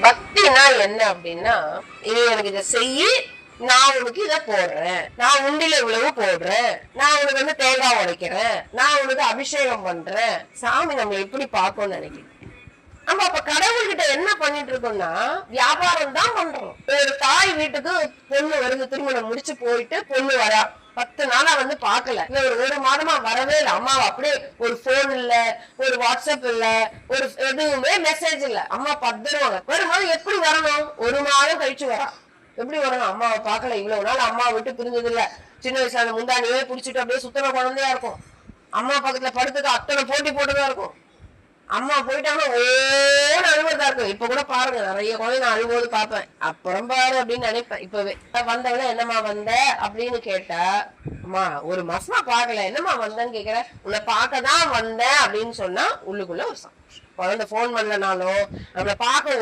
பக்தினா என்ன அப்படின்னா, இது எனக்கு இதை செய்யி, நான் உனக்கு இதை போடுறேன், நான் உண்டில இவ்வளவு போடுறேன், நான் உனக்கு வந்து தேங்காய் உடைக்கிறேன், நான் உனக்கு அபிஷேகம் பண்றேன். சாமி நம்ம எப்படி பார்க்கணும்னு நினைக்கிறேன். நம்ம அப்ப கடவுள்கிட்ட என்ன பண்ணிட்டு இருக்கோம்னா வியாபாரம் தான் பண்றோம். ஒரு தாய் வீட்டுக்கு பொண்ணு வருது, திருமணம் முடிச்சு போயிட்டு பொண்ணு வரா, 10 நாளா வந்து பாக்கல, இல்ல ஒரு மாதமா வரவே இல்லை. அம்மாவை அப்படியே ஒரு போன் இல்ல, ஒரு வாட்ஸ்அப் இல்ல, ஒரு எதுவுமே மெசேஜ் இல்ல. அம்மா பத்திரவாங்க. வரும்போது எப்படி வரணும்? 1 மாதம் கழிச்சு வரா. எப்படி வரணும்? அம்மாவை பார்க்கல, இவ்வளவு நாள் அம்மா விட்டு பிரிஞ்சது இல்ல. சின்ன வயசுல அந்த முந்தானியே புடிச்சிட்டு அப்படியே சுத்தன குழந்தையா இருக்கும். அம்மா பக்கத்துல படுத்துக்க அத்தனை போட்டி போட்டுதான் இருக்கும். அம்மா போயிட்டாங்கன்னா ஓட அழுவதா இருக்கும். இப்ப கூட பாருங்க, நிறைய குழந்தை நான் அழுவோது பாப்பேன். அப்புறம் பாரு அப்படின்னு நினைப்பேன். இப்பவே வந்தவள என்னம்மா வந்த அப்படின்னு கேட்டா, அம்மா 1 மாசமா பாக்கல, என்னம்மா வந்தேன்னு கேக்குற, உன்னை பார்க்கதான் வந்தேன் அப்படின்னு சொன்னா உள்ளுக்குள்ள ஒரு சந்தோஷம். குழந்தை போன் பண்ணலனாலும் நம்மளை பார்க்க